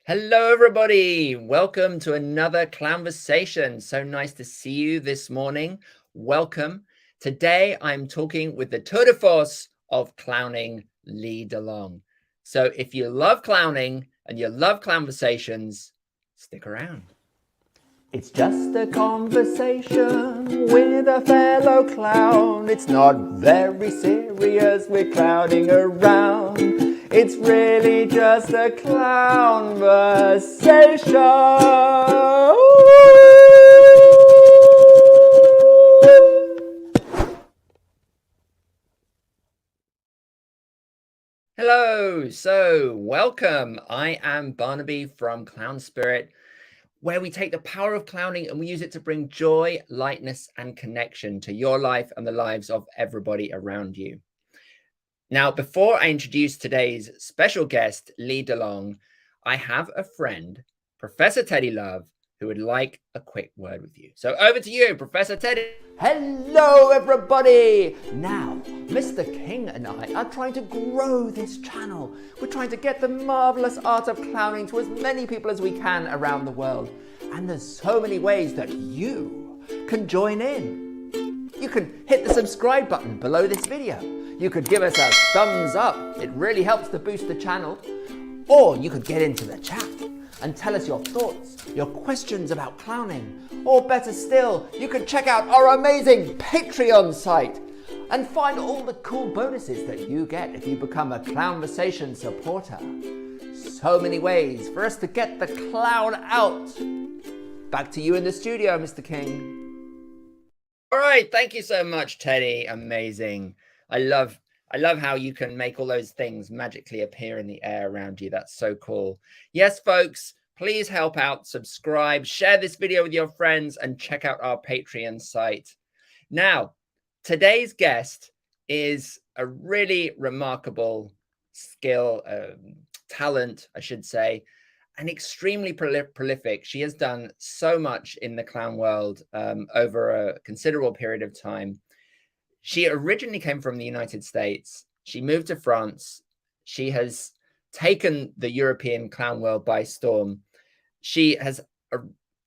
Hello, everybody. Welcome to another Clownversation. So nice to see you this morning. Welcome. Today, I'm talking with the tour de force of clowning, Lee Delong. So if you love clowning and you love Clownversations, stick around. It's just a conversation with a fellow clown. It's not very serious, we're clowning around. It's really just a clownversation. Hello, so welcome. I am Barnaby from Clown Spirit, where we take the power of clowning and we use it to bring joy, lightness, and connection to your life and the lives of everybody around you. Now, before I introduce today's special guest, Lee Delong, I have a friend, Professor Teddy Love, who would like a quick word with you. So over to you, Professor Teddy. Hello, everybody. Now, Mr. King and I are trying to grow this channel. We're trying to get the marvelous art of clowning to as many people as we can around the world. And there's so many ways that you can join in. You can hit the subscribe button below this video. You could give us a thumbs up. It really helps to boost the channel. Or you could get into the chat and tell us your thoughts, your questions about clowning. Or better still, you can check out our amazing Patreon site and find all the cool bonuses that you get if you become a Clownversation supporter. So many ways for us to get the clown out. Back to you in the studio, Mr. King. All right, thank you so much, Teddy. Amazing. I love how you can make all those things magically appear in the air around you. That's so cool. Yes, folks, please help out, subscribe, share this video with your friends, and check out our Patreon site. Now, today's guest is a really remarkable skill, talent, I should say, and extremely prolific. She has done so much in the clown world over a considerable period of time. She originally came from the United States. She moved to France. She has taken the European clown world by storm. She has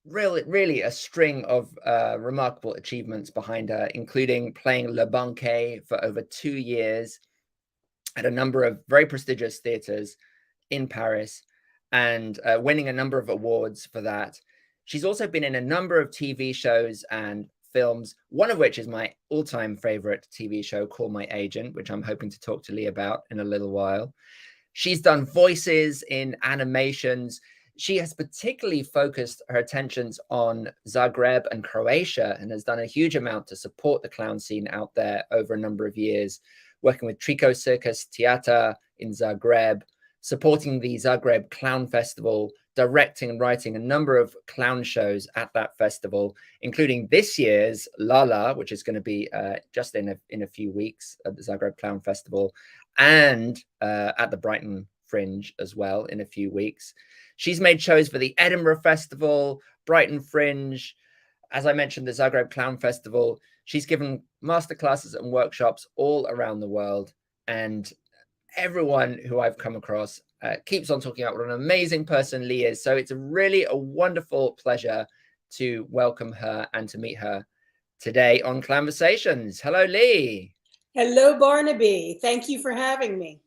really a string of remarkable achievements behind her, including playing Le Banquet for over 2 years at a number of very prestigious theaters in Paris and winning a number of awards for that. She's also been in a number of TV shows and films, one of which is my all-time favorite TV show, Call My Agent, which I'm hoping to talk to Lee about in a little while. She's done voices in animations. She has particularly focused her attentions on Zagreb and Croatia and has done a huge amount to support the clown scene out there over a number of years, working with Trico Circus Theater in Zagreb, supporting the Zagreb Clown Festival, directing and writing a number of clown shows at that festival, including this year's Lala, which is going to be just in a few weeks at the Zagreb Clown Festival, and at the Brighton Fringe as well in a few weeks. She's made shows for the Edinburgh Festival, Brighton Fringe, as I mentioned, the Zagreb Clown Festival. She's given masterclasses and workshops all around the world, and everyone who I've come across keeps on talking about what an amazing person Lee is. So it's really a wonderful pleasure to welcome her and to meet her today on Clownversations. Hello, Lee. Hello, Barnaby. Thank you for having me.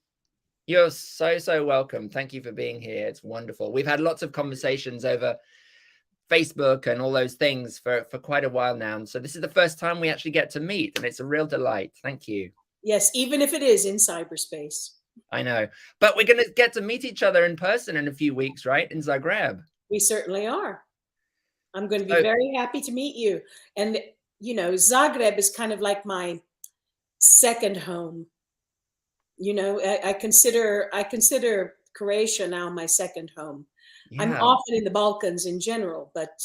You're so welcome. Thank you for being here. It's wonderful. We've had lots of conversations over Facebook and all those things for quite a while now. And so this is the first time we actually get to meet, and it's a real delight. Thank you. Yes, even if it is in cyberspace. I know, but we're going to get to meet each other in person in a few weeks, right? In Zagreb. We certainly are. I'm going to be very happy to meet you. And, you know, Zagreb is kind of like my second home. You know, I consider Croatia now my second home. Yeah. I'm often in the Balkans in general, but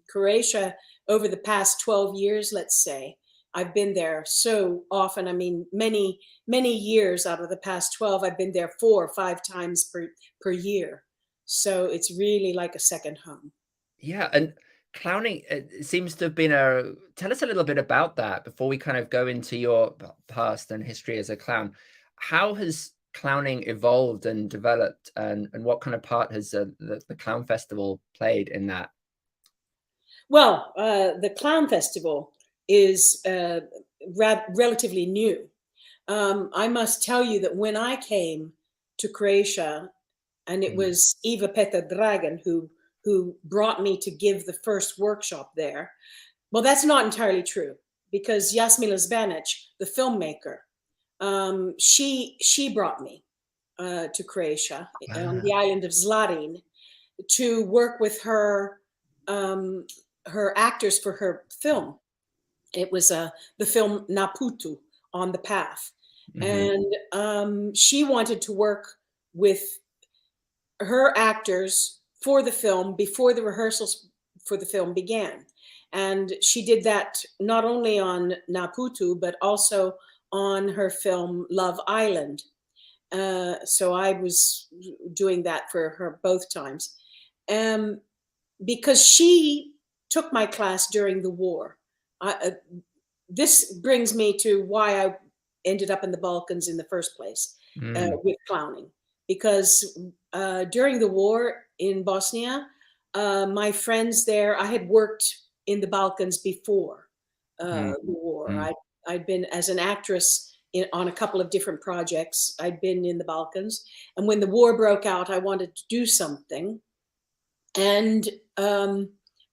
Croatia over the past 12 years, let's say, I've been there so often. I mean, many years out of the past 12, I've been there 4 or 5 times per year. So it's really like a second home. Yeah. And clowning, it seems to have been tell us a little bit about that before we kind of go into your past and history as a clown. How has clowning evolved and developed, and what kind of part has the Clown Festival played in that? Well, the Clown Festival is relatively new. I must tell you that when I came to Croatia, and it was Eva Petar Dragan who brought me to give the first workshop there. Well, that's not entirely true, because Jasmila Zbanic, the filmmaker, she brought me to Croatia on the island of Zlarin to work with her her actors for her film. It was the film Naputu, On the Path. And she wanted to work with her actors for the film before the rehearsals for the film began. And she did that not only on Naputu, but also on her film Love Island. So I was doing that for her both times. Because she took my class during the war. This brings me to why I ended up in the Balkans in the first place with clowning. Because during the war in Bosnia, my friends there, I had worked in the Balkans before the war. I'd been as an actress on a couple of different projects. I'd been in the Balkans. And when the war broke out, I wanted to do something. And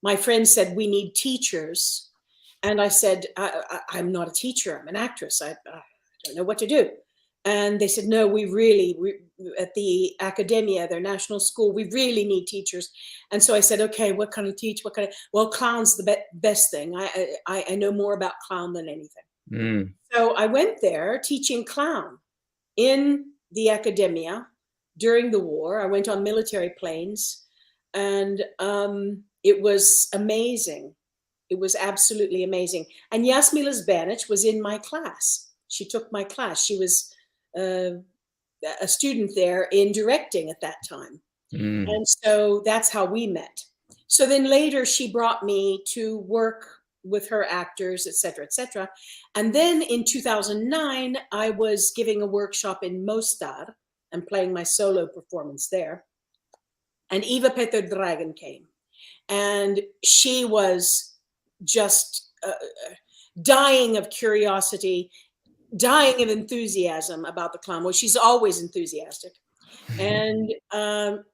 my friend said, we need teachers. And I said, I'm not a teacher, I'm an actress. I don't know what to do. And they said, no, we at the Academia, their national school, we really need teachers. And so I said, okay, what can I teach? Well, clown's the best thing. I know more about clown than anything. So I went there teaching clown in the Academia during the war. I went on military planes, and it was amazing. It was absolutely amazing. And Jasmila Zbanic was in my class. She took my class. She was a student there in directing at that time. And so that's how we met. So then later she brought me to work with her actors, et cetera, et cetera. And then in 2009, I was giving a workshop in Mostar and playing my solo performance there. And Eva Petar Dragan came. And she was just dying of curiosity, dying of enthusiasm about the clown. Well, she's always enthusiastic. And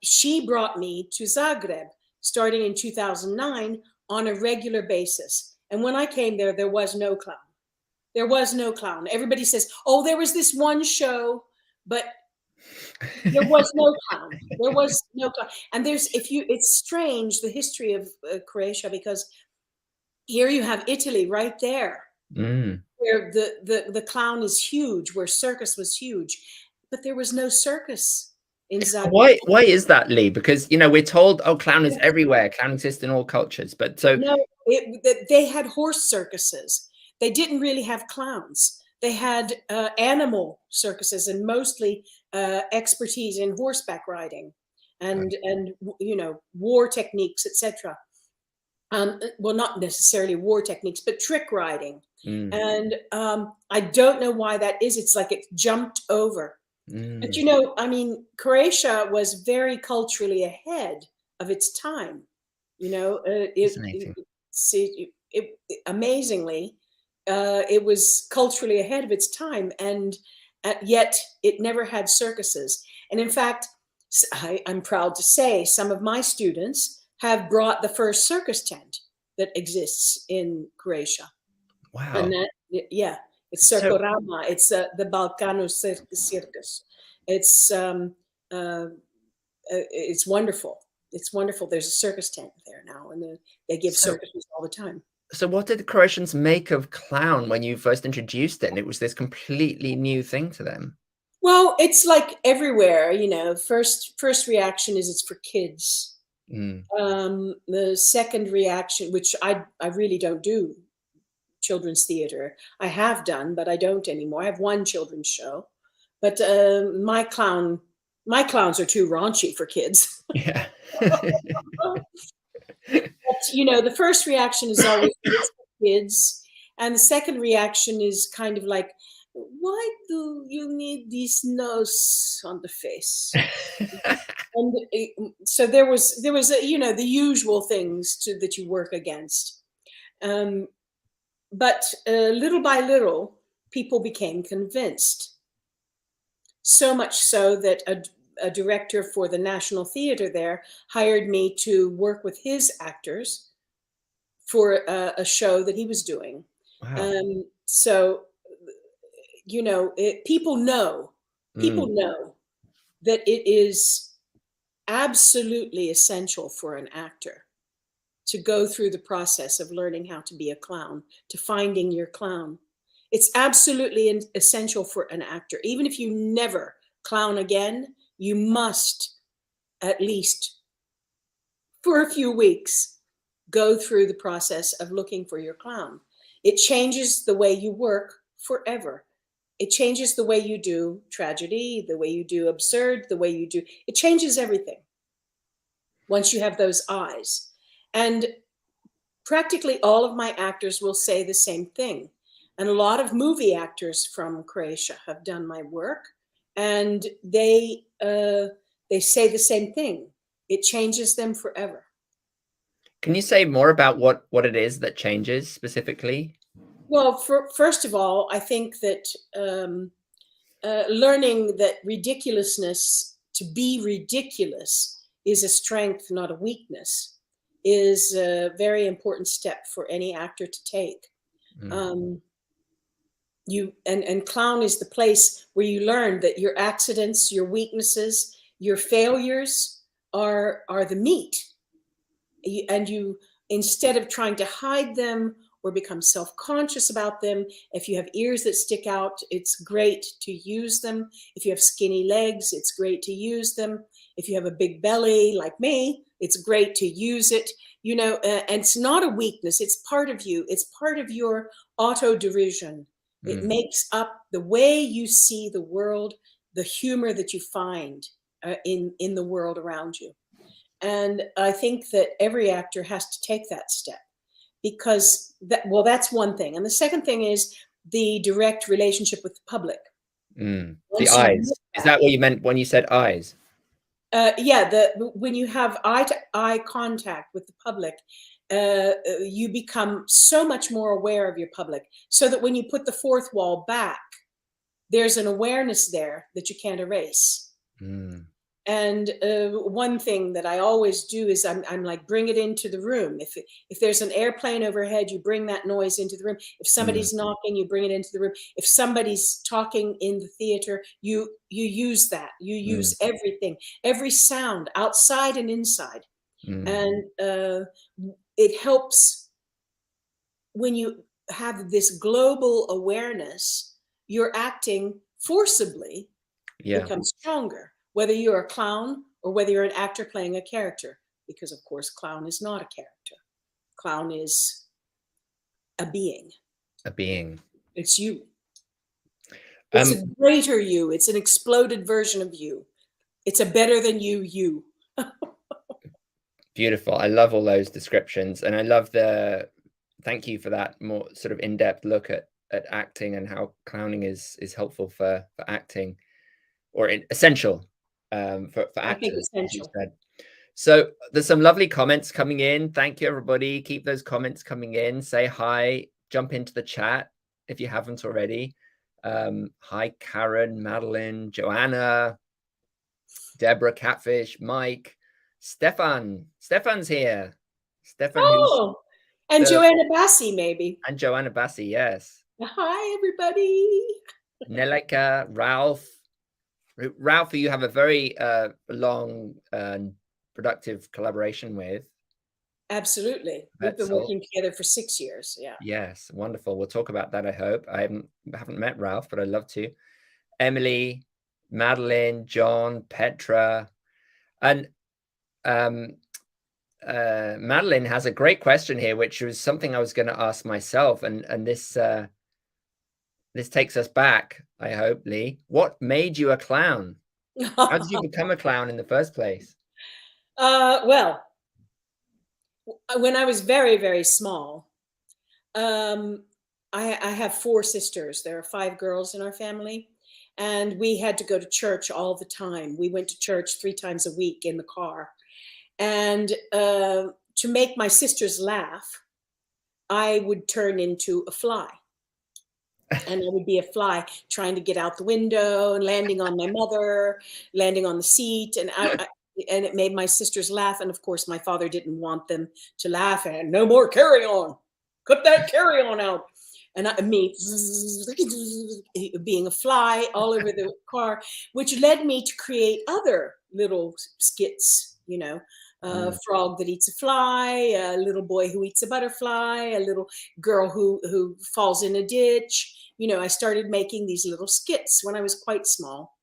she brought me to Zagreb starting in 2009 on a regular basis. And when I came there, there was no clown. There was no clown. Everybody says, oh, there was this one show, but there was no clown. There was no clown. And it's strange, the history of Croatia, because here you have Italy right there, where the clown is huge, where circus was huge, but there was no circus in Zagreb. Why is that, Lee? Because, we're told, oh, clown is everywhere. Clown exists in all cultures. But so no, they had horse circuses. They didn't really have clowns. They had animal circuses, and mostly expertise in horseback riding and war techniques, etc. Well, not necessarily war techniques, but trick riding. And I don't know why that is. It's like it jumped over. But Croatia was very culturally ahead of its time. Amazingly, it was culturally ahead of its time, and yet it never had circuses. And in fact, I'm proud to say some of my students have brought the first circus tent that exists in Croatia. Wow. And that, it's Circorama. It's the Balkano Circus. It's wonderful. It's wonderful. There's a circus tent there now, and they give circuses all the time. So what did the Croatians make of clown when you first introduced it, and it was this completely new thing to them? Well, it's like everywhere, first reaction is it's for kids. The second reaction, which I really don't do children's theater. I have done, but I don't anymore. I have one children's show, but my clowns are too raunchy for kids. Yeah. But, the first reaction is always for kids, and the second reaction is kind of like, why do you need this nose on the face? And so there was the usual things that you work against. But little by little, people became convinced. So much so that a director for the National Theater there hired me to work with his actors for a show that he was doing. Wow. So, people know that it is absolutely essential for an actor to go through the process of learning how to be a clown, to finding your clown. It's absolutely essential for an actor. Even if you never clown again, you must, at least for a few weeks, go through the process of looking for your clown. It changes the way you work forever. It changes the way you do tragedy, the way you do absurd, the way you do, it changes everything once you have those eyes. And practically all of my actors will say the same thing. And a lot of movie actors from Croatia have done my work, and they say the same thing. It changes them forever. Can you say more about what it is that changes specifically? Well, first of all, I think that learning that ridiculousness, to be ridiculous, is a strength, not a weakness, is a very important step for any actor to take. And clown is the place where you learn that your accidents, your weaknesses, your failures are the meat. And you, instead of trying to hide them or become self-conscious about them, if you have ears that stick out, it's great to use them. If you have skinny legs, it's great to use them. If you have a big belly like me, it's great to use it. And it's not a weakness. It's part of you. It's part of your auto-derision. It makes up the way you see the world, the humor that you find in the world around you. And I think that every actor has to take that step, because that's one thing. And the second thing is the direct relationship with the public. The eyes. Is that what you meant when you said eyes? Yeah, when you have eye-to-eye contact with the public, you become so much more aware of your public, so that when you put the fourth wall back, there's an awareness there that you can't erase. And one thing that I always do is I'm like, bring it into the room. If there's an airplane overhead, you bring that noise into the room. If somebody's knocking, you bring it into the room. If somebody's talking in the theater, you use that. You use everything, every sound, outside and inside. And it helps when you have this global awareness. Your acting forcibly becomes stronger, whether you're a clown or whether you're an actor playing a character, because of course clown is not a character. Clown is a being. A being. It's you. It's a greater you. It's an exploded version of you. It's a better than you. Beautiful. I love all those descriptions, and I love thank you for that more sort of in-depth look at acting and how clowning is helpful for acting, or essential for actors. I think essential. So there's some lovely comments coming in. Thank you, everybody. Keep those comments coming in. Say hi. Jump into the chat if you haven't already. Hi, Karen, Madeline, Joanna, Deborah, Catfish, Mike, Stefan. Stefan's here. Stefan. Oh, and Joanna Bassi, maybe. And Joanna Bassi, yes. Hi, everybody. Neleka, Ralph. Ralph, who you have a very long productive collaboration with. Absolutely. We've been working together for 6 years. Yeah. Yes, wonderful. We'll talk about that, I hope. I haven't met Ralph, but I'd love to. Emily, Madeline, John, Petra. And Madeline has a great question here, which was something I was going to ask myself. And this takes us back, I hope, Lee. What made you a clown? How did you become a clown in the first place? Well, when I was very, very small, I have 4 sisters. There are 5 girls in our family, and we had to go to church all the time. We went to church 3 times a week in the car. And to make my sisters laugh, I would turn into a fly. And I would be a fly trying to get out the window and landing on my mother, landing on the seat. And and it made my sisters laugh. And of course, my father didn't want them to laugh. And no more carry on. Cut that carry on out. And me being a fly all over the car, which led me to create other little skits, you know, frog that eats a fly, a little boy who eats a butterfly, a little girl who falls in a ditch. You know, I started making these little skits when I was quite small.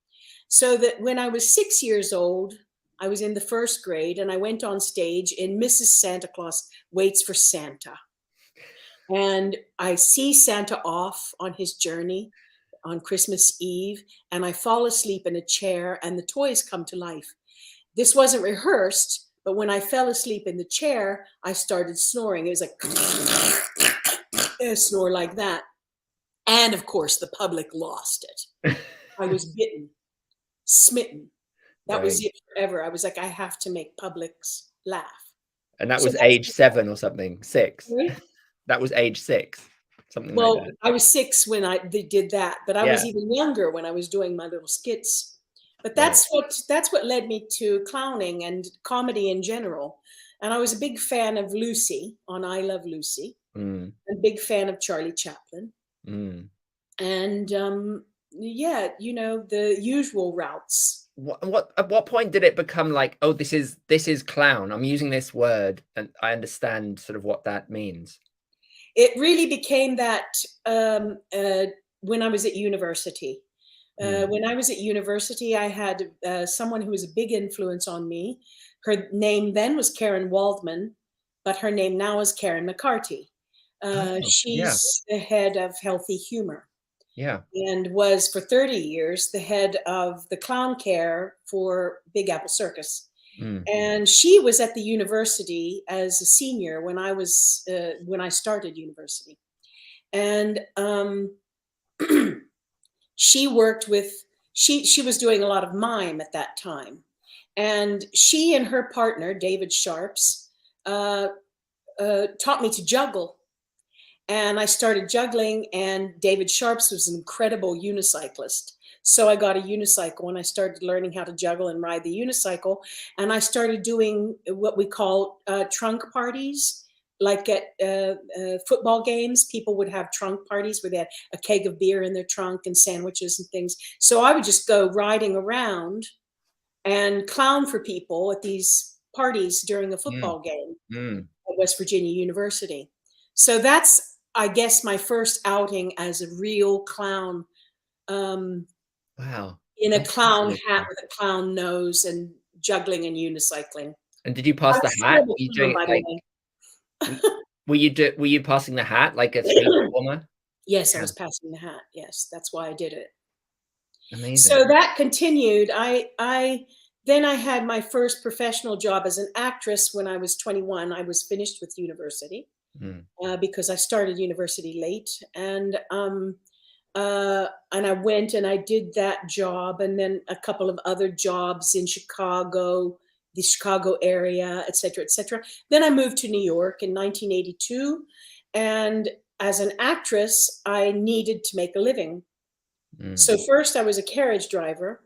So that when I was 6 years old, I was in the 1st grade, and I went on stage in Mrs. Santa Claus Waits for Santa. And I see Santa off on his journey on Christmas Eve, and I fall asleep in a chair, and the toys come to life. This wasn't rehearsed, but when I fell asleep in the chair, I started snoring. It was like a snore like that. And of course, the public lost it. I was bitten, smitten. That was it forever. I was like, I have to make publics laugh. And that was age 7 or something, 6. Right? That was age 6, something like that. I was 6 when they did that, but I was even younger when I was doing my little skits. But that's what led me to clowning and comedy in general. And I was a big fan of Lucy on I Love Lucy, a big fan of Charlie Chaplin. And yeah, you know, the usual routes. At what point did it become like, oh, this is clown? I'm using this word, and I understand sort of what that means. It really became that when I was at university. When I was at university, I had someone who was a big influence on me. Her name then was Karen Waldman, but her name now is Karen McCarty. She's the head of Healthy Humor. Yeah. And was for 30 years the head of the clown care for Big Apple Circus. And she was at the university as a senior when I started university. And she worked with, she was doing a lot of mime at that time. And she and her partner, David Sharps, taught me to juggle. And I started juggling, and David Sharps was an incredible unicyclist. So I got a unicycle, and I started learning how to juggle and ride the unicycle. And I started doing what we call trunk parties. Like at football games, people would have trunk parties where they had a keg of beer in their trunk and sandwiches and things. So I would just go riding around and clown for people at these parties during a football game at West Virginia University. So that's, I guess, my first outing as a real clown. Wow. In a clown hat with a clown nose and juggling and unicycling. And did you pass the hat? Were you doing were you passing the hat like a street performer? Yes, I was passing the hat. Yes, that's why I did it. Amazing. So that continued. Then I had my first professional job as an actress when I was 21. I was finished with university because I started university late, and I went and I did that job, and then a couple of other jobs in Chicago, the Chicago area, et cetera, et cetera. Then I moved to New York in 1982, and as an actress, I needed to make a living. So first I was a carriage driver,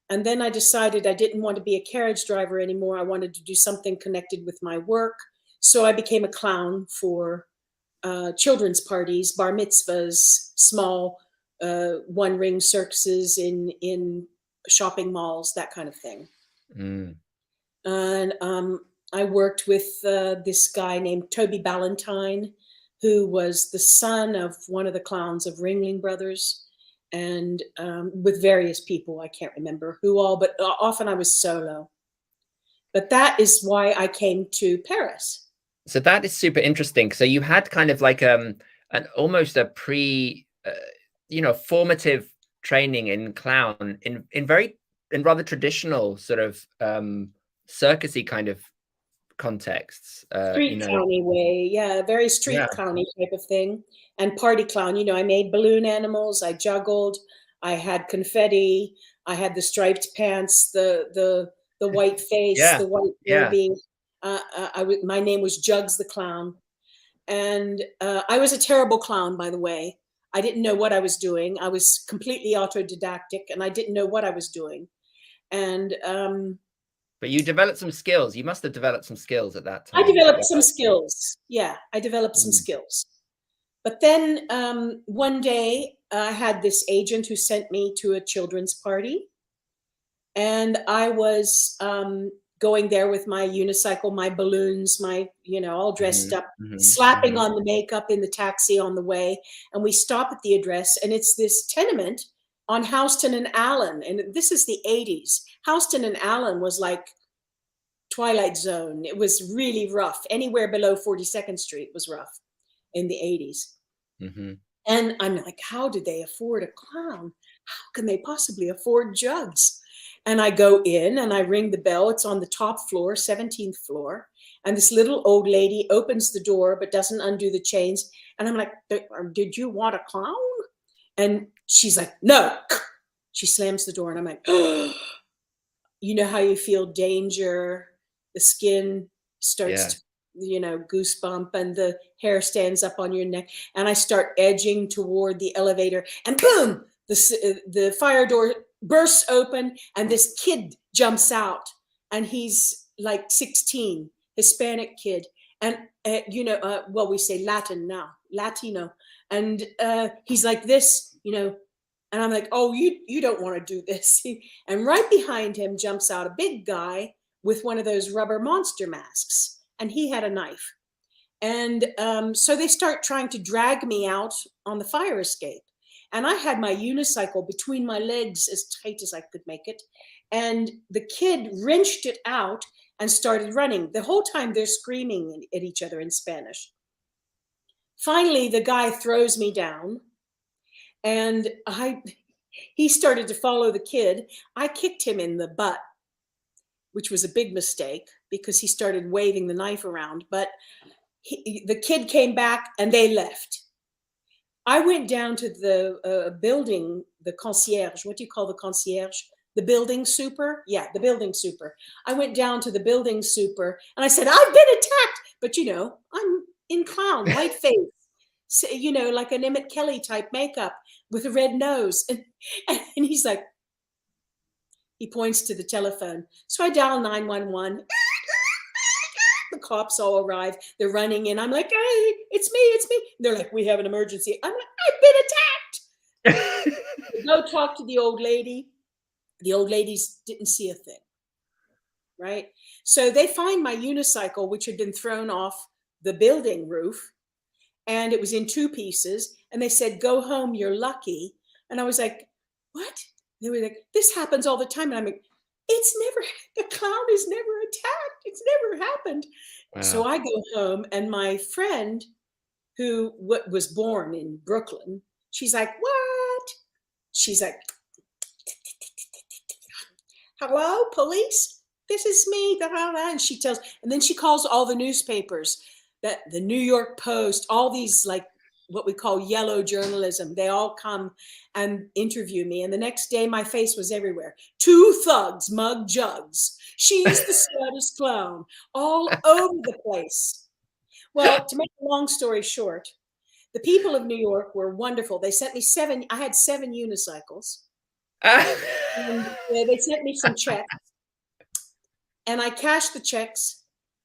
and then I decided I didn't want to be a carriage driver anymore. I wanted to do something connected with my work. So I became a clown for children's parties, bar mitzvahs, small one-ring circuses in shopping malls, that kind of thing. And I worked with this guy named Toby Ballantyne, who was the son of one of the clowns of Ringling Brothers, and with various people, I can't remember who all, but often I was solo. But that is why I came to Paris. So that is super interesting. So you had kind of like an almost a formative training in clown in rather traditional sort of circusy kind of contexts, Street clowny way, yeah, very street clowny type of thing, and party clown. I made balloon animals, I juggled, I had confetti, I had the striped pants, the white face, the white derby. My name was Jugs the Clown, and I was a terrible clown, by the way. I didn't know what I was doing. I was completely autodidactic, and I didn't know what I was doing. And but you developed some skills. You must have developed some skills at that time. I developed some skills. Yeah, I developed some skills. But then one day I had this agent who sent me to a children's party. And I was going there with my unicycle, my balloons, my, all dressed up, slapping on the makeup in the taxi on the way. And we stop at the address, and it's this tenement on Houston and Allen. And this is the 80s. Houston and Allen was like Twilight Zone. It was really rough. Anywhere below 42nd Street was rough in the 80s. And I'm like, how did they afford a clown? How can they possibly afford Jugs? And I go in and I ring the bell. It's on the top floor, 17th floor. And this little old lady opens the door but doesn't undo the chains. And I'm like, did you want a clown? And she's like, no. She slams the door, and I'm like, oh. You know how you feel danger, the skin starts to, goosebump, and the hair stands up on your neck. And I start edging toward the elevator, and boom, the fire door bursts open, and this kid jumps out, and he's like 16, Hispanic kid. And, we say Latin now, Latino. And he's like this, and I'm like, oh, you don't want to do this. And right behind him jumps out a big guy with one of those rubber monster masks. And he had a knife. And so they start trying to drag me out on the fire escape. And I had my unicycle between my legs as tight as I could make it. And the kid wrenched it out and started running. The whole time they're screaming at each other in Spanish. Finally, the guy throws me down. And he started to follow the kid. I kicked him in the butt, which was a big mistake because he started waving the knife around. But the kid came back, and they left. I went down to the building, the concierge. What do you call the concierge? The building super? Yeah, the building super. I went down to the building super, and I said, I've been attacked. But, I'm in clown, white face. Like an Emmett Kelly type makeup with a red nose. And he's like, he points to the telephone. So I dial 911. The cops all arrive. They're running in. I'm like, hey, it's me. They're like, we have an emergency. I'm like, I've been attacked. Go talk to the old lady. The old ladies didn't see a thing. Right? So they find my unicycle, which had been thrown off the building roof. And it was in 2 pieces. And they said, go home, you're lucky. And I was like, what? They were like, this happens all the time. And I'm like, the clown is never attacked. It's never happened. Wow. So I go home, and my friend who was born in Brooklyn, she's like, what? She's like, hello, police? This is me. And she tells, and then she calls all the newspapers. That the New York Post, all these like what we call yellow journalism, they all come and interview me. And the next day my face was everywhere. 2 thugs mug Jugs. She's the saddest clown, all over the place. Well, to make a long story short, the people of New York were wonderful. They sent me 7, I had 7 unicycles. And they sent me some checks. And I cashed the checks.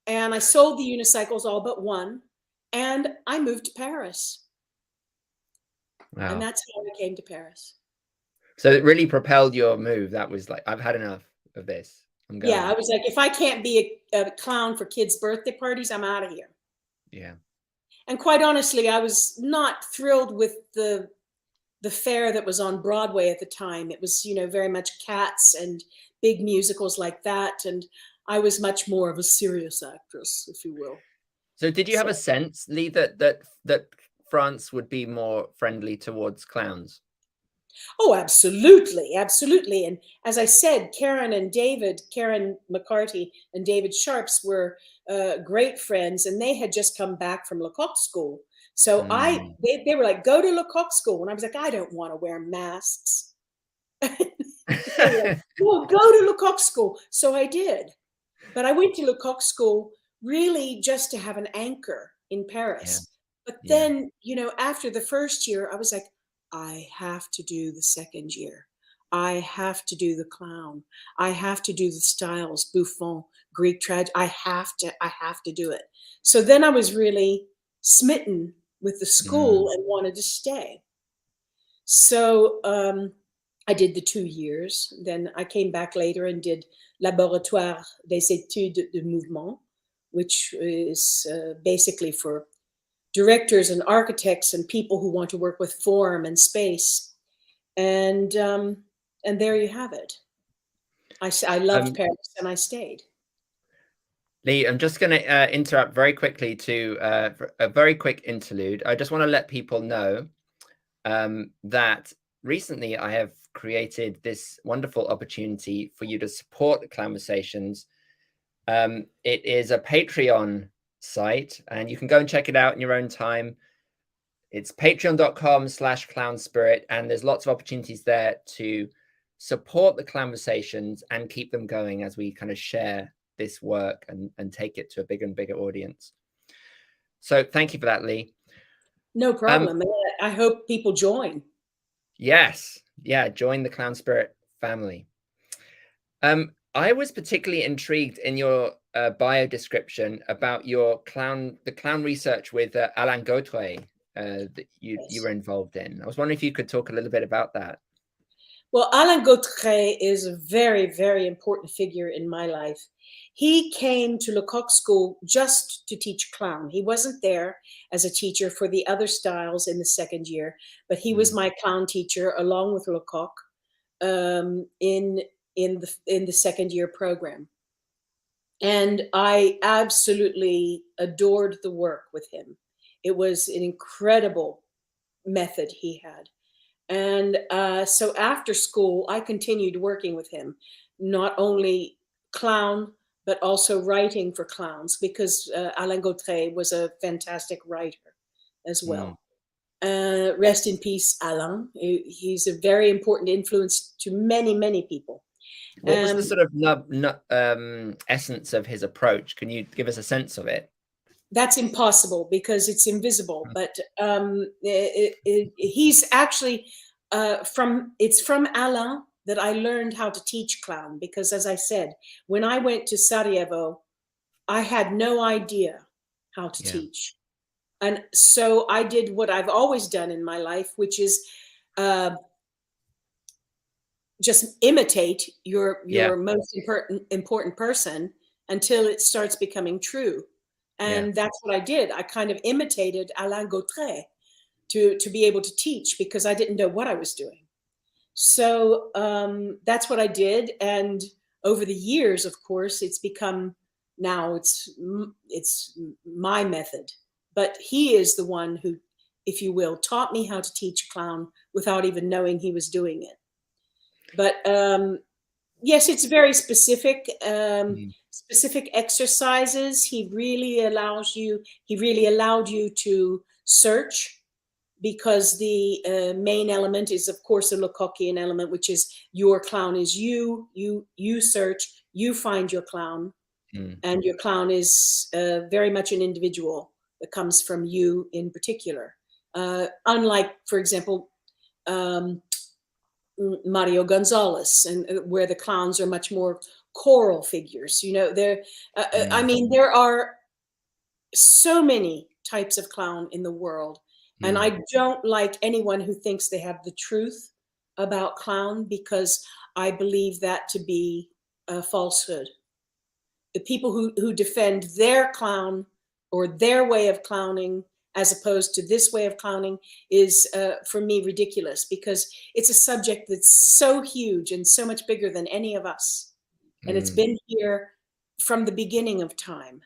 And I sold the unicycles, all but one, and I moved to Paris. Wow. And that's how I came to Paris. So it really propelled your move. That was like, I've had enough of this. I'm going. Yeah, I was like, if I can't be a clown for kids' birthday parties, I'm out of here. Yeah. And quite honestly, I was not thrilled with the fare that was on Broadway at the time. It was, very much Cats and big musicals like that. And I was much more of a serious actress, if you will. So did you have a sense, Lee, that France would be more friendly towards clowns? Oh, absolutely, absolutely. And as I said, Karen McCarthy and David Sharps were great friends, and they had just come back from Lecoq school. So they were like, go to Lecoq school. And I was like, I don't want to wear masks. They were like, well, go to Lecoq school. So I did. But I went to Lecoq school really just to have an anchor in Yeah. Paris. But Yeah. then, after the first year, I was like, I have to do the second year. I have to do the clown. I have to do the styles, Buffon, Greek tragedy. I have to do it. So then I was really smitten with the school and wanted to stay. So I did the 2 years. Then I came back later and did Laboratoire des études de mouvement, which is basically for directors and architects and people who want to work with form and space. And there you have it. I loved Paris and I stayed. Lee, I'm just going to interrupt very quickly to a very quick interlude. I just want to let people know that recently I have created this wonderful opportunity for you to support the Clown-versations. It is a Patreon site, and you can go and check it out in your own time. It's patreon.com/clownspirit, and there's lots of opportunities there to support the Clown-versations and keep them going as we kind of share this work and take it to a bigger and bigger audience. So thank you for that, Lee. No problem. I hope people join. Yes. Yeah. Join the Clown Spirit family. I was particularly intrigued in your bio description about the clown research with Alain Gautré that you were involved in. I was wondering if you could talk a little bit about that. Well, Alain Gautré is a very, very important figure in my life. He came to Lecoq School just to teach clown. He wasn't there as a teacher for the other styles in the second year, but he was my clown teacher along with Lecoq in the second year program. And I absolutely adored the work with him. It was an incredible method he had. And so after school, I continued working with him, not only clown, but also writing for clowns, because Alain Gautré was a fantastic writer as well. Rest in peace, Alain. He's a very important influence to many, many people. What was the sort of essence of his approach? Can you give us a sense of it? That's impossible because it's invisible. But he's actually it's from Alain that I learned how to teach clown. Because as I said, when I went to Sarajevo, I had no idea how to teach. And so I did what I've always done in my life, which is just imitate your most important person until it starts becoming true. And that's what I did. I kind of imitated Alain Gautré to be able to teach, because I didn't know what I was doing. So that's what I did. And over the years, of course, it's become, now it's my method. But he is the one who, if you will, taught me how to teach clown without even knowing he was doing it. But yes, it's very specific, specific exercises. He really allowed you to search, because the main element is, of course, a Lecoqian element, which is your clown is you search, you find your clown, and your clown is very much an individual that comes from you in particular. Unlike, for example, Mario Gonzalez, and where the clowns are much more choral figures. There are so many types of clown in the world, and I don't like anyone who thinks they have the truth about clown, because I believe that to be a falsehood. The people who defend their clown or their way of clowning as opposed to this way of clowning is, for me, ridiculous, because it's a subject that's so huge and so much bigger than any of us. And it's been here from the beginning of time.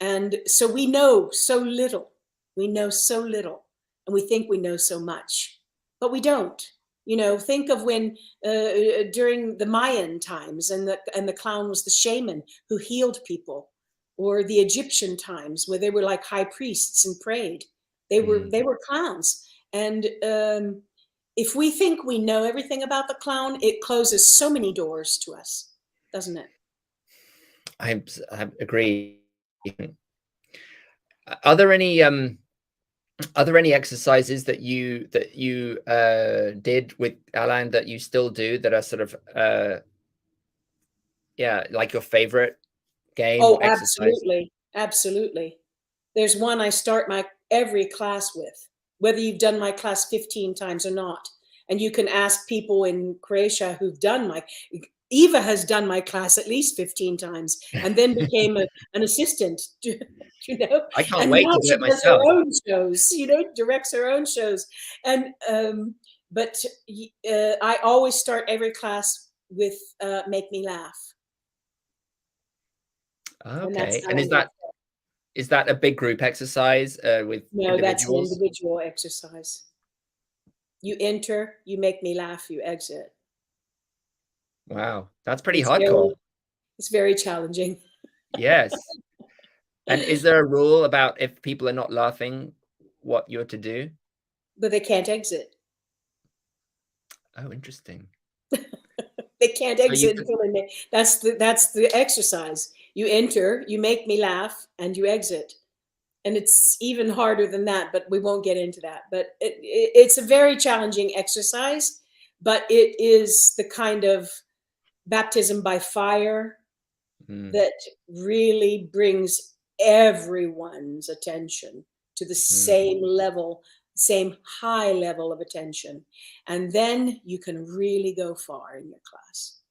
And so we know so little. We know so little, and we think we know so much, but we don't. You know, think of when during the Mayan times, and the clown was the shaman who healed people, or the Egyptian times where they were like high priests and prayed. They were clowns. And if we think we know everything about the clown, it closes so many doors to us, doesn't it? I agree. Are there any exercises that you did with Alain that you still do that are sort of like your favorite game or exercise? Absolutely. There's one I start every class with, whether you've done my class 15 times or not. And you can ask people in Croatia who've done Eva has done my class at least 15 times and then became an assistant, you know, I can't and wait now to do she it does her myself. own shows, you know, directs her own shows. And, but I always start every class with Make Me Laugh. Okay. And is that a big group exercise with No, that's an individuals? individual exercise. You enter, you make me laugh, you exit. Wow, that's pretty hardcore. It's very challenging. Yes. And is there a rule about if people are not laughing, what you're to do? But they can't exit. Oh, interesting. They can't So exit until that's the exercise. You enter, you make me laugh, and you exit. And it's even harder than that, but we won't get into that. But it's a very challenging exercise, but it is the kind of baptism by fire that really brings everyone's attention to the same level, same high level of attention. And then you can really go far in your class.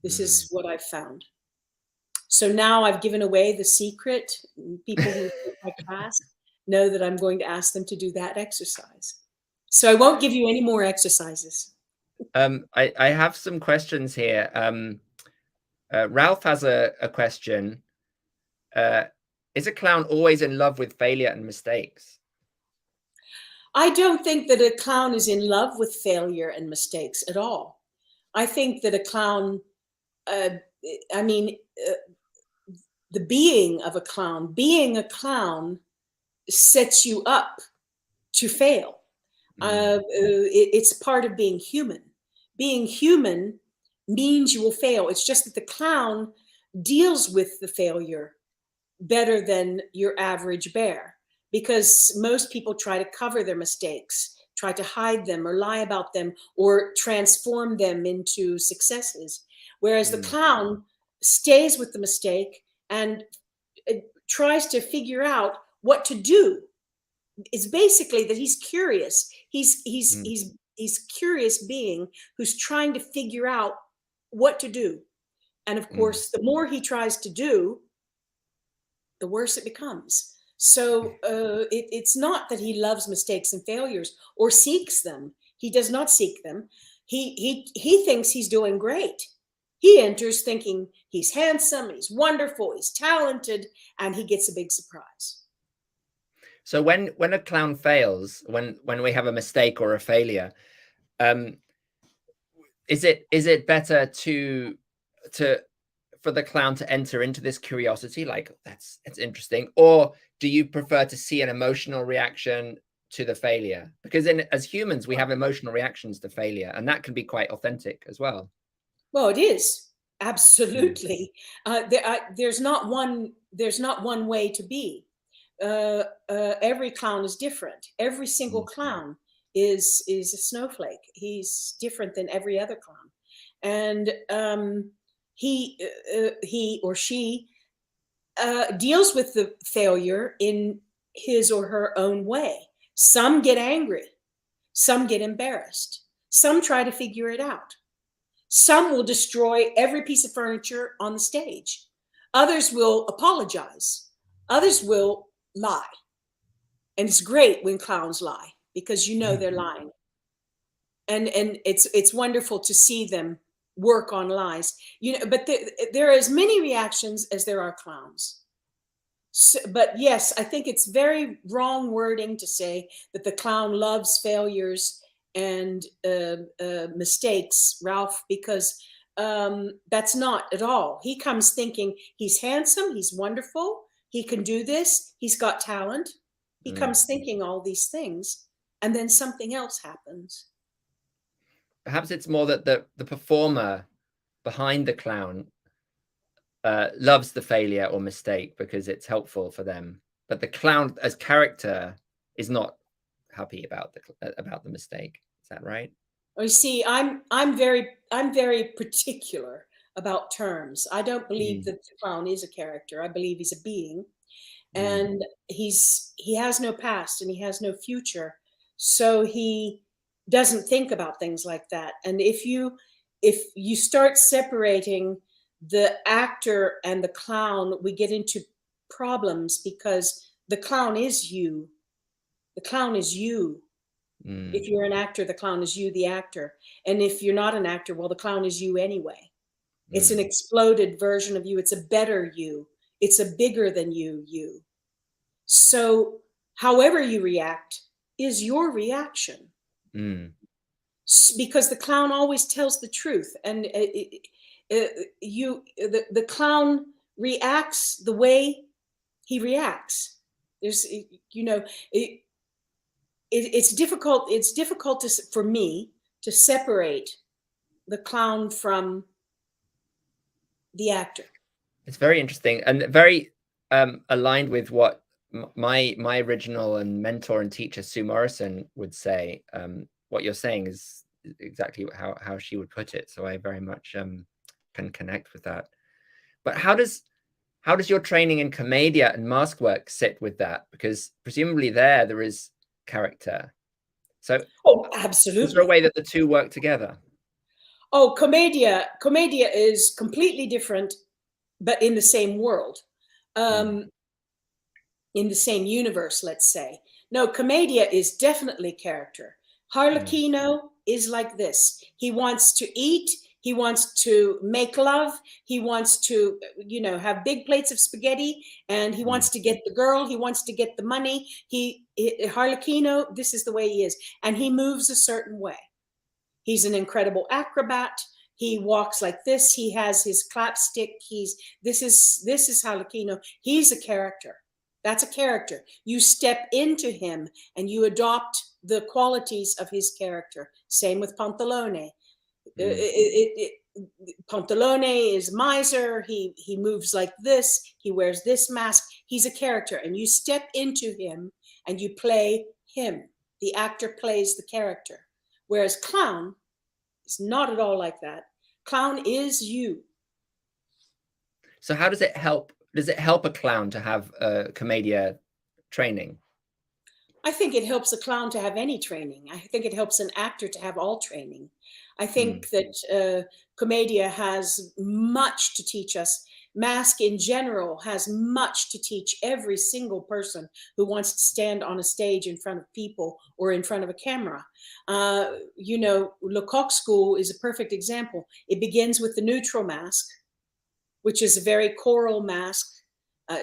This is what I've found. So now I've given away the secret. People who take my class know that I'm going to ask them to do that exercise. So I won't give you any more exercises. I have some questions here. Ralph has a question. Is a clown always in love with failure and mistakes? I don't think that a clown is in love with failure and mistakes at all. I think that a clown, the being a clown sets you up to fail. It's part of being human. Being human means you will fail. It's just that the clown deals with the failure better than your average bear, because most people try to cover their mistakes, try to hide them or lie about them or transform them into successes. Whereas the clown stays with the mistake and tries to figure out what to do. It's basically that he's curious. He's curious being who's trying to figure out what to do. And of course, the more he tries to do, the worse it becomes. So it's not that he loves mistakes and failures or seeks them. He does not seek them. He thinks he's doing great. He enters thinking he's handsome, he's wonderful, he's talented, and he gets a big surprise. So when a clown fails, when we have a mistake or a failure, is it better for the clown to enter into this curiosity, like it's interesting, or do you prefer to see an emotional reaction to the failure? Because as humans, we have emotional reactions to failure, and that can be quite authentic as well. Well, it is absolutely. There's not one way to be. Every clown is different. Every single clown is a snowflake. He's different than every other clown, and he or she deals with the failure in his or her own way. Some get angry, some get embarrassed, some try to figure it out. Some will destroy every piece of furniture on the stage. Others will apologize. Others will lie. And it's great when clowns lie, because you know they're lying. And it's wonderful to see them work on lies. You know, but there are as many reactions as there are clowns. So, but yes, I think it's very wrong wording to say that the clown loves failures and mistakes, Ralph, because that's not at all. He comes thinking he's handsome, he's wonderful, he can do this, he's got talent. He comes thinking all these things, and then something else happens. Perhaps it's more that the performer behind the clown loves the failure or mistake because it's helpful for them, but the clown as character is not happy about the mistake. Is that right? You see, I'm very particular about terms. I don't believe that the clown is a character. I believe he's a being, and he has no past and he has no future, so he doesn't think about things like that. And if you start separating the actor and the clown, we get into problems, because the clown is you. The clown is you. If you're an actor, the clown is you, the actor. And if you're not an actor, well, the clown is you anyway. It's an exploded version of you. It's a better you. It's a bigger than you. So however you react is your reaction. Because the clown always tells the truth. And the clown reacts the way he reacts. There's, it's difficult for me to separate the clown from the actor. It's very interesting and very aligned with what my original and mentor and teacher Sue Morrison would say. What you're saying is exactly how she would put it. So I very much can connect with that. But how does your training in commedia and mask work sit with that? Because presumably there is character. So absolutely. Is there a way that the two work together? Commedia is completely different, but in the same world, in the same universe, let's say. No, commedia is definitely character. Harlequino is like this. He wants to eat. He wants to make love. He wants to, have big plates of spaghetti, and he wants to get the girl. He wants to get the money. Harlequino, this is the way he is. And he moves a certain way. He's an incredible acrobat. He walks like this. He has his clapstick. This is Harlequino. He's a character. That's a character. You step into him and you adopt the qualities of his character. Same with Pantalone. Pantalone is miser. He moves like this. He wears this mask. He's a character, and you step into him and you play him. The actor plays the character. Whereas clown is not at all like that. Clown is you. So how does it help? Does it help a clown to have commedia training? I think it helps a clown to have any training. I think it helps an actor to have all training. I think that commedia has much to teach us. Mask in general has much to teach every single person who wants to stand on a stage in front of people or in front of a camera. Lecoq School is a perfect example. It begins with the neutral mask, which is a very choral mask,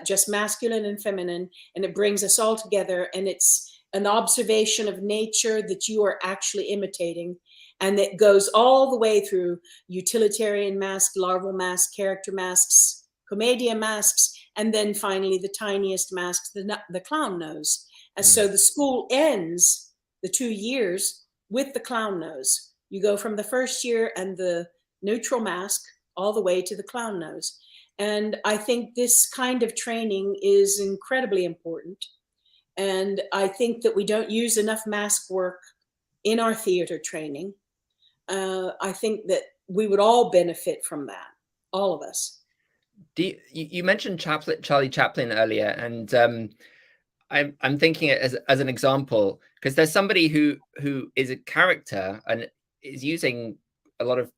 just masculine and feminine, and it brings us all together, and it's an observation of nature that you are actually imitating, and that goes all the way through utilitarian mask, larval mask, character masks, commedia masks, and then finally the tiniest masks, the clown nose. And so the school ends the 2 years with the clown nose. You go from the first year and the neutral mask all the way to the clown nose. And I think this kind of training is incredibly important. And I think that we don't use enough mask work in our theater training. I think that we would all benefit from that, all of us. You mentioned Charlie Chaplin earlier, and I'm thinking it as an example, because there's somebody who is a character and is using a lot of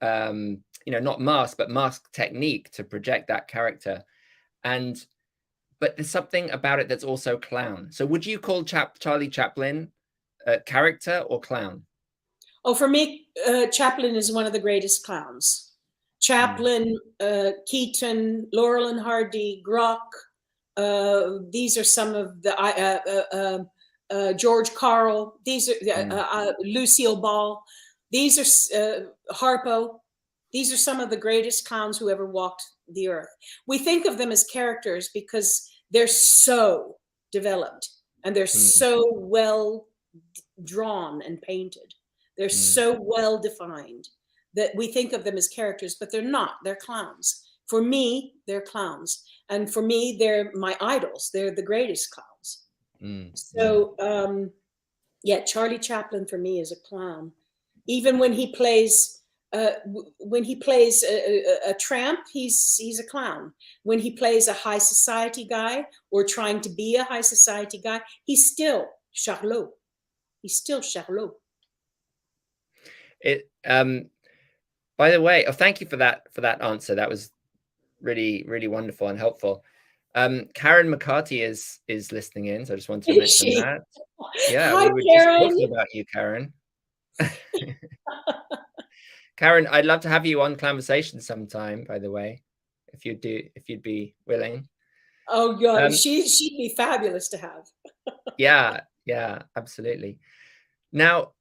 not mask but mask technique to project that character, but there's something about it that's also clown. So would you call Charlie Chaplin a character or clown? For me, Chaplin is one of the greatest clowns. Chaplin, Keaton, Laurel and Hardy, Brook. These are some of the George Carl. These are Lucille Ball. These are Harpo. These are some of the greatest clowns who ever walked the earth. We think of them as characters because they're so developed and they're so well drawn and painted. They're so well defined that we think of them as characters, but they're not. They're clowns. For me, they're clowns. And for me, they're my idols. They're the greatest clowns. So, yeah, Charlie Chaplin for me is a clown. Even when he plays a tramp, he's a clown. When he plays a high society guy or trying to be a high society guy, he's still Charlot. He's still Charlot. By the way, thank you for that answer. That was really, really wonderful and helpful. Karen McCarthy is listening in, so I just wanted to mention that. Yeah, Hi, we were Karen. just talking about you, Karen. Karen, I'd love to have you on Clown-versation sometime, by the way, if you'd be willing. Oh God, she'd be fabulous to have. Yeah, absolutely. Now,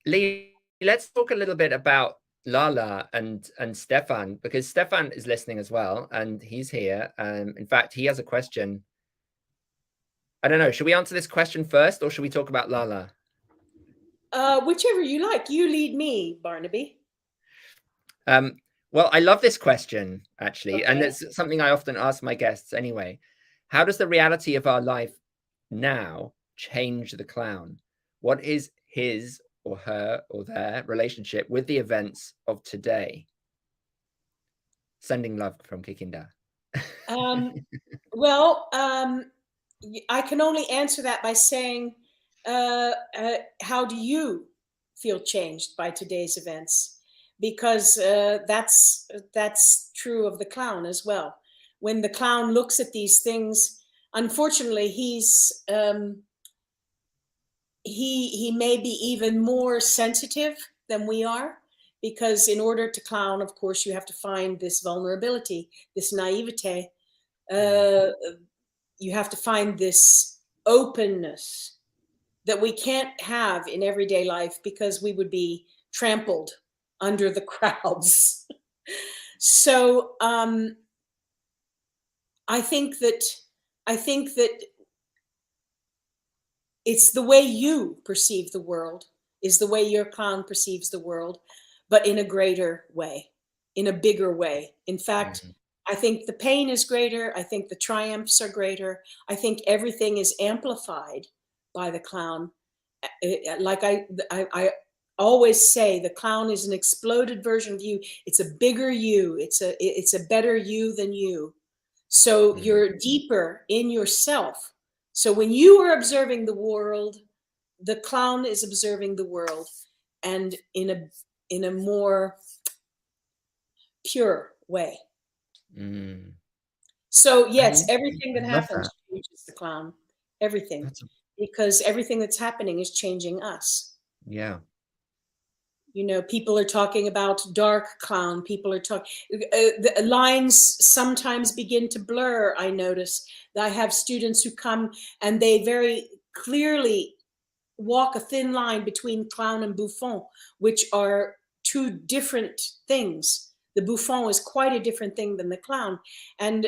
Lee, let's talk a little bit about Lala and Stefan, because Stefan is listening as well, and he's here. In fact, he has a question. I don't know. Should we answer this question first, or should we talk about Lala? Whichever you like. You lead me, Barnaby. Well, I love this question, actually, and it's something I often ask my guests anyway. How does the reality of our life now change the clown? What is his or her or their relationship with the events of today? Sending love from Kikinda. Well, I can only answer that by saying, how do you feel changed by today's events? Because that's true of the clown as well. When the clown looks at these things, unfortunately, he may be even more sensitive than we are, because in order to clown, of course, you have to find this vulnerability, this naivete. You have to find this openness that we can't have in everyday life because we would be trampled under the crowds. So I think that it's the way you perceive the world is the way your clown perceives the world, but in a greater way, in a bigger way. In fact, I think the pain is greater. I think the triumphs are greater. I think everything is amplified by the clown. Like I always say, the clown is an exploded version of you. It's a bigger you. It's a better you than you. So you're deeper in yourself. So when you are observing the world, the clown is observing the world, and in a more pure way. So yes, everything that happens changes the clown. Everything. Because everything that's happening is changing us. Yeah. You know, people are talking about dark clown. People are talking, the lines sometimes begin to blur. I notice that I have students who come and they very clearly walk a thin line between clown and bouffon, which are two different things. The bouffon is quite a different thing than the clown. And,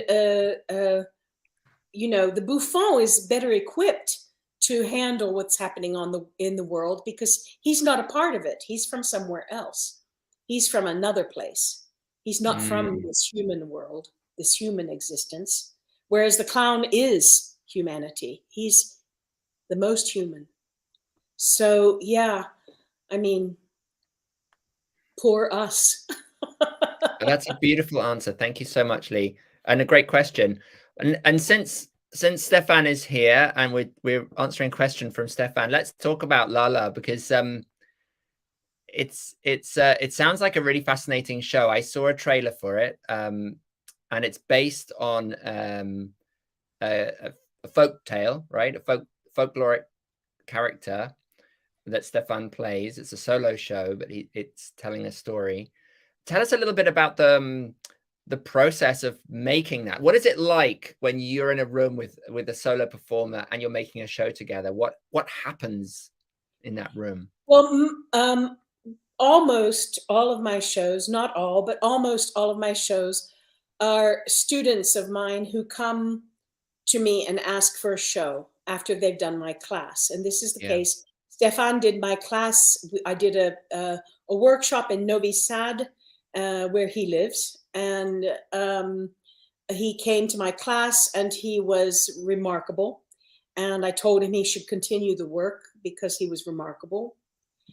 you know, the bouffon is better equipped to handle what's happening in the world because he's not a part of it. He's from somewhere else. He's from another place. He's not from this human world, this human existence. Whereas the clown is humanity. He's the most human. So yeah, I mean, poor us. That's a beautiful answer. Thank you so much, Lee, and a great question. And since Stefan is here and we're answering a question from Stefan, let's talk about Lala, because it sounds like a really fascinating show. I saw a trailer for it, and it's based on a folk tale, right? A folkloric character that Stefan plays. It's a solo show, but it's telling a story. Tell us a little bit about the process of making that. What is it like when you're in a room with a solo performer and you're making a show together? What happens in that room? Well, almost all of my shows, not all, but almost all of my shows are students of mine who come to me and ask for a show after they've done my class. And this is the Yeah. case. Stefan did my class. I did a workshop in Novi Sad, where he lives. And he came to my class and he was remarkable. And I told him he should continue the work because he was remarkable.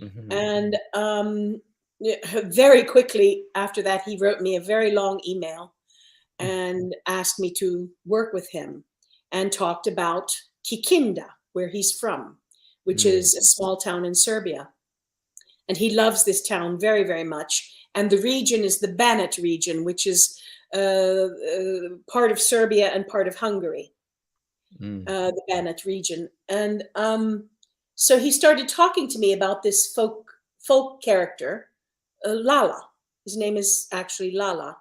Mm-hmm. And very quickly after that, he wrote me a very long email and asked me to work with him, and talked about Kikinda, where he's from, which is a small town in Serbia. And he loves this town very, very much. And the region is the Banat region, which is part of Serbia and part of Hungary, the Banat region. And so he started talking to me about this folk character, Lala. His name is actually Lala.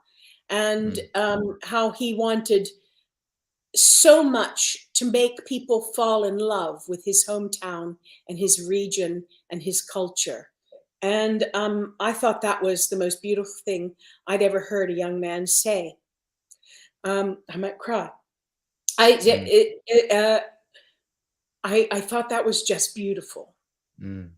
And how he wanted so much to make people fall in love with his hometown and his region and his culture. And I thought that was the most beautiful thing I'd ever heard a young man say. I might cry. I thought that was just beautiful. And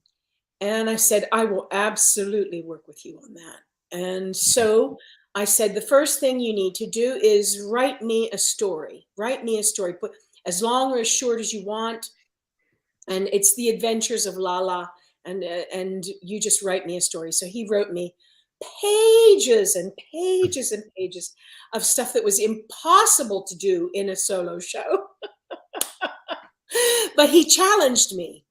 I said, I will absolutely work with you on that. And so I said, the first thing you need to do is write me a story. Write me a story. Put as long or as short as you want. And it's the adventures of Lala. And you just write me a story. So he wrote me pages and pages and pages of stuff that was impossible to do in a solo show. But he challenged me,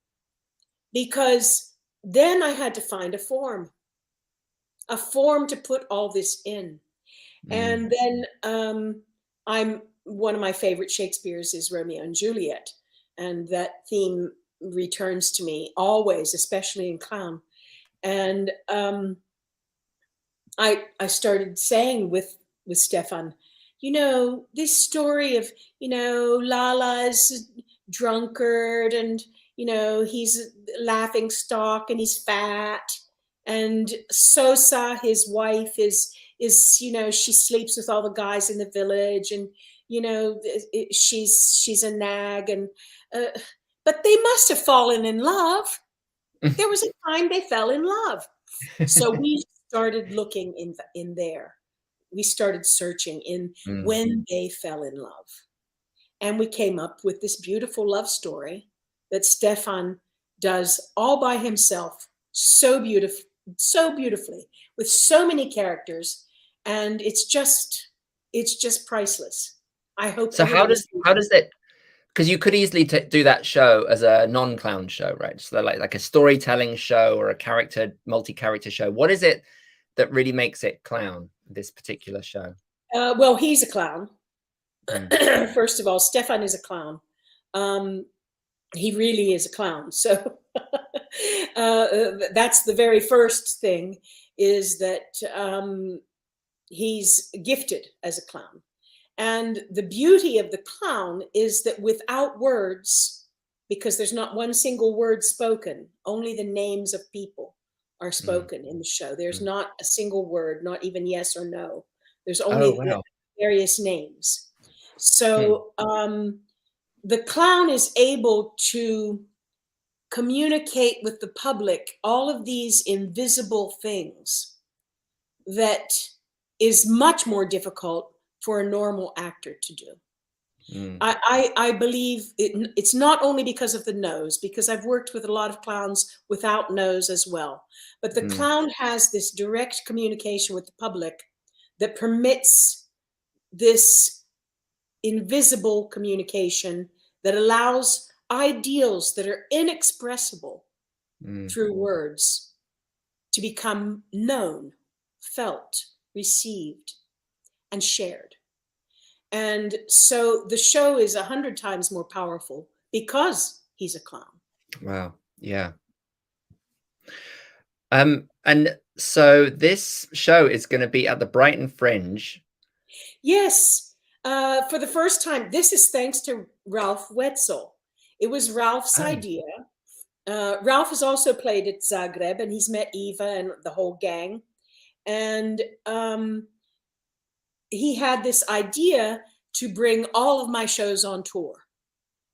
because then I had to find a form to put all this in. And then one of my favorite Shakespeare's is Romeo and Juliet. And that theme returns to me always, especially in clown. And I started saying with Stefan, this story of, Lala's drunkard, and, he's a laughing stock and he's fat. And Sosa, his wife, is she sleeps with all the guys in the village, and she's a nag, and but they must have fallen in love. There was a time they fell in love. So we started looking in there. We started searching in when they fell in love, and we came up with this beautiful love story that Stefan does all by himself, so beautifully, with so many characters, and it's just priceless. I hope. So how does it? Because you could easily do that show as a non-clown show, right? So like a storytelling show or a multi-character show. What is it that really makes it clown, this particular show? Well, he's a clown. First of all, Stefan is a clown. He really is a clown. So that's the very first thing, is that he's gifted as a clown. And the beauty of the clown is that without words, because there's not one single word spoken, only the names of people are spoken in the show. There's not a single word, not even yes or no. There's only the various names. So the clown is able to communicate with the public all of these invisible things that is much more difficult for a normal actor to do. I believe it's not only because of the nose, because I've worked with a lot of clowns without nose as well. But the clown has this direct communication with the public that permits this invisible communication that allows ideals that are inexpressible through words to become known, felt, received, and shared. And so the show is 100 times more powerful because he's a clown. Wow. Yeah. And so this show is going to be at the Brighton Fringe Yes, for the first time. This is thanks to Ralph Wetzel. It was Ralph's Oh, idea. Ralph has also played at Zagreb, and he's met Eva and the whole gang. And he had this idea to bring all of my shows on tour.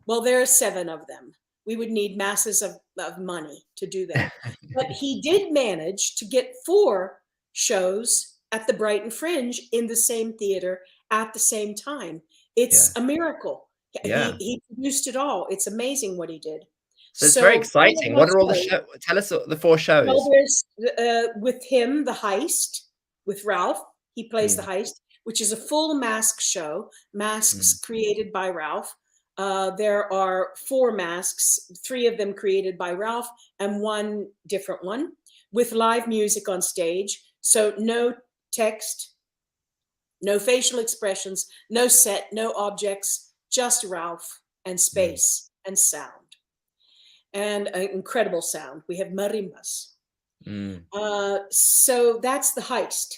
Well, there are 7 of them. We would need masses of money to do that. But he did manage to get 4 shows at the Brighton Fringe in the same theater at the same time. It's yeah, a miracle. yeah. He produced it all. It's amazing what he did. So it's very So exciting. What are all the shows? Tell us the 4 well, shows. there's with him the heist with Ralph. He plays the Mm, heist, which is a full mask show. Masks mm, created by Ralph. There are 4 masks, 3 of them created by Ralph, and 1 different one with live music on stage. So no text, no facial expressions, no set, no objects, just Ralph and mm, space and sound. And an incredible sound. We have marimbas. mm. So that's the heist.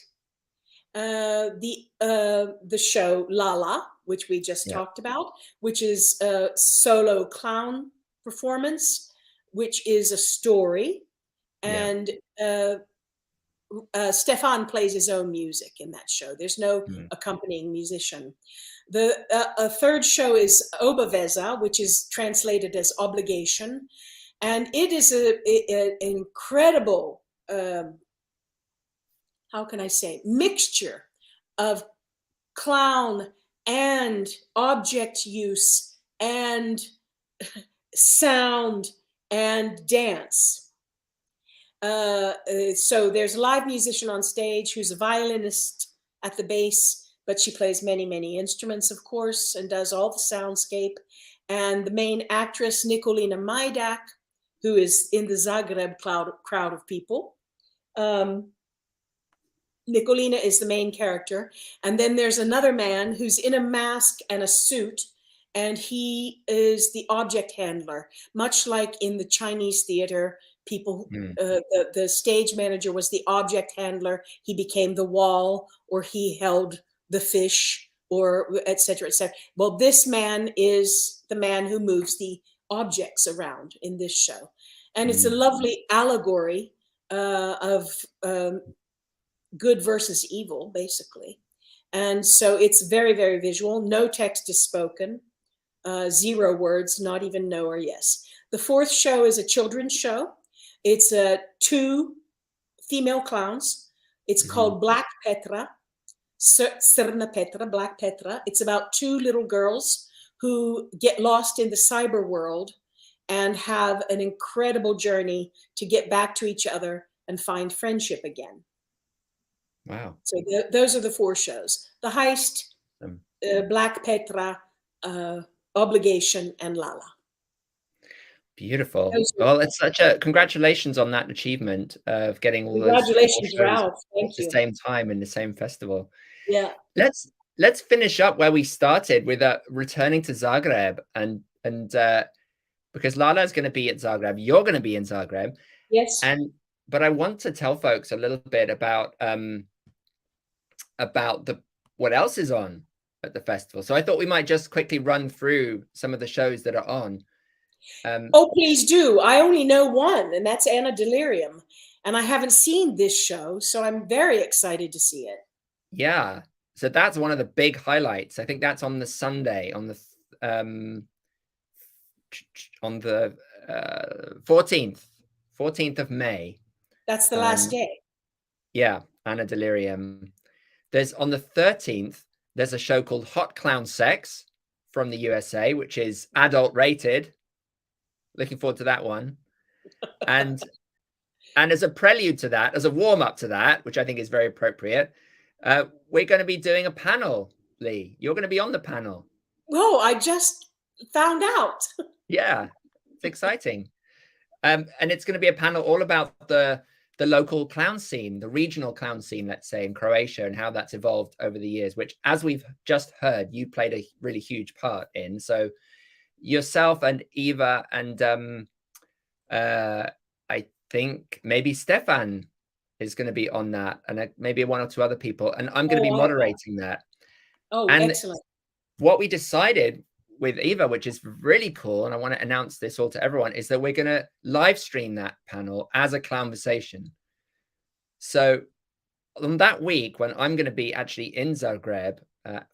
The show Lala, which we just Yeah, talked about, which is a solo clown performance, which is a story, yeah. and Stefan plays his own music in that show. There's no Mm, accompanying musician. The a third show is Oberweza, which is translated as obligation, and it is an incredible, how can I say, mixture of clown and object use and sound and dance. So there's a live musician on stage who's a violinist at the bass, but she plays many, many instruments, of course, and does all the soundscape. And the main actress, Nikolina Majdak, who is in the Zagreb crowd of people. Nikolina is the main character. And then there's another man who's in a mask and a suit, and he is the object handler, much like in the Chinese theater. People, mm. the stage manager was the object handler. He became the wall, or he held the fish, or et cetera, et cetera. Well, this man is the man who moves the objects around in this show. And it's a Mm. lovely allegory of good versus evil, basically. And so it's very, very visual. No text is spoken, 0 words, not even no or yes. The 4th show is a children's show. It's 2 female clowns. It's Mm-hmm. called Black Petra, Srna Petra, Black Petra. It's about 2 little girls who get lost in the cyber world and have an incredible journey to get back to each other and find friendship again. Wow. So those are the 4 shows: the heist, Black Petra, obligation, and Lala. Beautiful. Well, it's such a congratulations on that achievement of getting all those 4 Congratulations, shows Ralph. at Thank the you. same time in the same festival. Yeah. Let's finish up where we started with returning to Zagreb and because Lala is going to be at Zagreb, you're going to be in Zagreb. Yes. But I want to tell folks a little bit about what else is on at the festival. So I thought we might just quickly run through some of the shows that are on. Oh, please do. I only know one, and that's Anna Delirium. And I haven't seen this show, so I'm very excited to see it. Yeah. So that's one of the big highlights. I think that's on the Sunday, on the 14th of May. That's the last day. Yeah, Anna Delirium. There's on the 13th, there's a show called Hot Clown Sex from the USA, which is adult rated. Looking forward to that one. And as a prelude to that, as a warm-up to that, which I think is very appropriate, we're going to be doing a panel, Lee. You're going to be on the panel. Oh, I just found out. Yeah, it's exciting. And it's going to be a panel all about the local clown scene, the regional clown scene, let's say, in Croatia, and how that's evolved over the years, which, as we've just heard, you played a really huge part in. So yourself and Eva and I think maybe Stefan is going to be on that, and maybe 1 or 2 other people, and I'm going to be moderating that. Oh, And excellent. what we decided with Eva, which is really cool, and I want to announce this all to everyone, is that we're going to live stream that panel as a clownversation. So on that week, when I'm going to be actually in Zagreb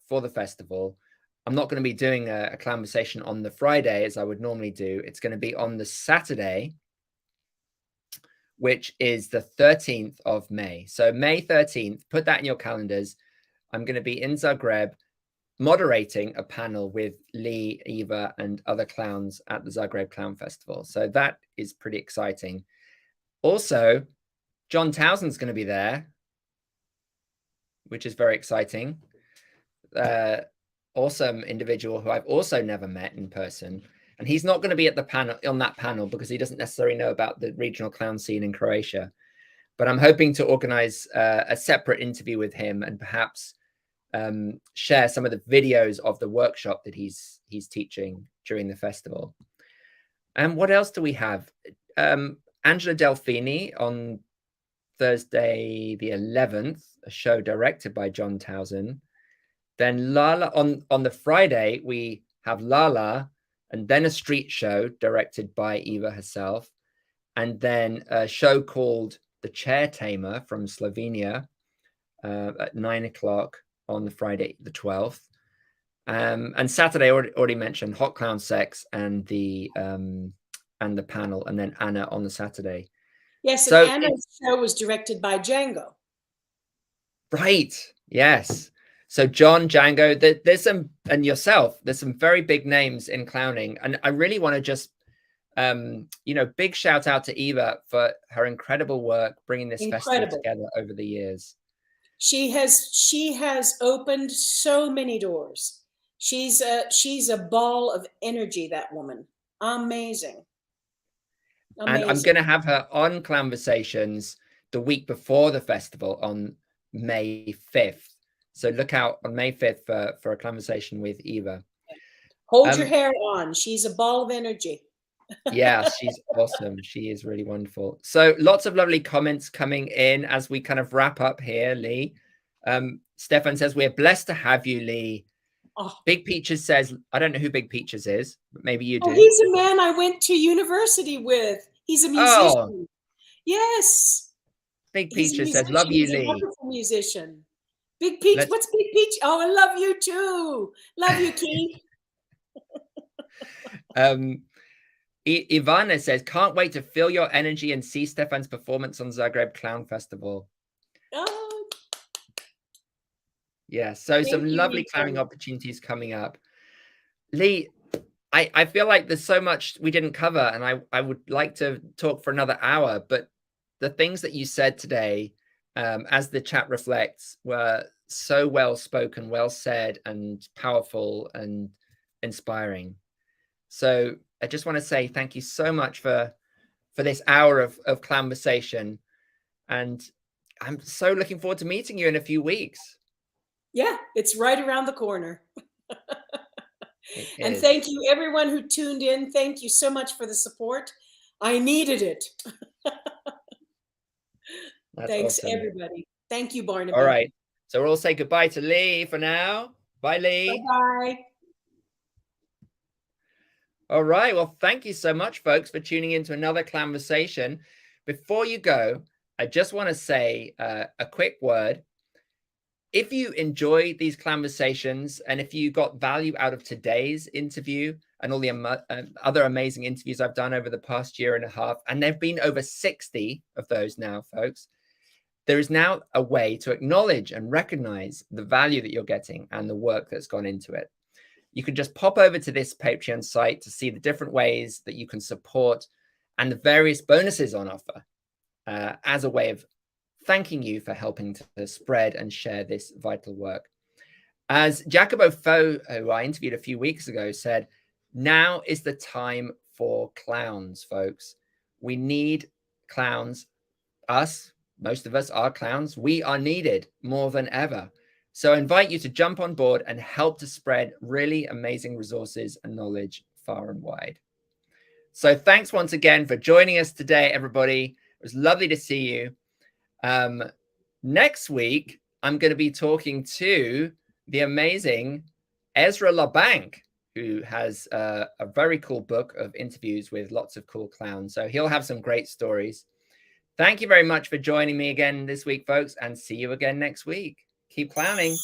for the festival, I'm not going to be doing a clownversation on the Friday as I would normally do. It's going to be on the Saturday, which is the 13th of May. So May 13th, put that in your calendars. I'm going to be in Zagreb moderating a panel with Lee, Eva, and other clowns at the Zagreb Clown Festival. So that is pretty exciting. Also, John Towsend's going to be there, which is very exciting. Awesome individual who I've also never met in person. And he's not going to be at the panel on that panel because he doesn't necessarily know about the regional clown scene in Croatia. But I'm hoping to organize a separate interview with him and perhaps share some of the videos of the workshop that he's teaching during the festival. And what else do we have? Angela Delfini on Thursday the 11th, a show directed by John Towsend. Then Lala on the Friday, we have Lala, and then a street show directed by Eva herself, and then a show called The Chair Tamer from Slovenia at 9 o'clock on the Friday the 12th. And Saturday, already mentioned Hot Clown Sex and the panel, and then Anna on the Saturday. Yes, so and Anna's show was directed by Django. Right. Yes. So John, Django, there's some, and yourself, there's some very big names in clowning. And I really want to just, big shout out to Eva for her incredible work bringing this festival together over the years. She has opened so many doors. She's a ball of energy, that woman. Amazing. And I'm going to have her on Clownversations the week before the festival on May 5th. So look out on May 5th for a conversation with Eva. Hold your hair on. She's a ball of energy. Yeah, she's awesome. She is really wonderful. So lots of lovely comments coming in as we kind of wrap up here, Lee. Stefan says, we're blessed to have you, Lee. Oh. Big Peaches says, I don't know who Big Peaches is, but maybe you do. He's a man I went to university with. He's a musician. Oh. Yes. Big Peaches says, love you, Lee. He's a wonderful musician. Big Peach, what's Big Peach? Oh, I love you too. Love you, Keith. Ivana says, can't wait to feel your energy and see Stefan's performance on Zagreb Clown Festival. Oh. Yeah, so some lovely clowning opportunities coming up. Lee, I feel like there's so much we didn't cover, and I would like to talk for another hour, but the things that you said today, as the chat reflects, were so well spoken, well said, and powerful and inspiring. So I just want to say thank you so much for this hour of Clownversation, and I'm so looking forward to meeting you in a few weeks. Yeah, it's right around the corner. And thank you, everyone who tuned in. Thank you so much for the support. I needed it. Thanks, awesome. Everybody. Thank you, Barnaby. All right. So we'll all say goodbye to Lee for now. Bye, Lee. Bye-bye. All right. Well, thank you so much, folks, for tuning in to another Clownversation. Before you go, I just want to say a quick word. If you enjoyed these Clownversations, and if you got value out of today's interview and all the other amazing interviews I've done over the past year and a half, and there've been over 60 of those now, folks, there is now a way to acknowledge and recognize the value that you're getting and the work that's gone into it. You can just pop over to this Patreon site to see the different ways that you can support and the various bonuses on offer as a way of thanking you for helping to spread and share this vital work. As Jacobo Faux, who I interviewed a few weeks ago, said, now is the time for clowns, folks. We need clowns. Us, most of us are clowns. We are needed more than ever. So I invite you to jump on board and help to spread really amazing resources and knowledge far and wide. So thanks once again for joining us today, everybody. It was lovely to see you. Next week, I'm going to be talking to the amazing Ezra LeBanc, who has a very cool book of interviews with lots of cool clowns. So he'll have some great stories. Thank you very much for joining me again this week, folks, and see you again next week. Keep clowning.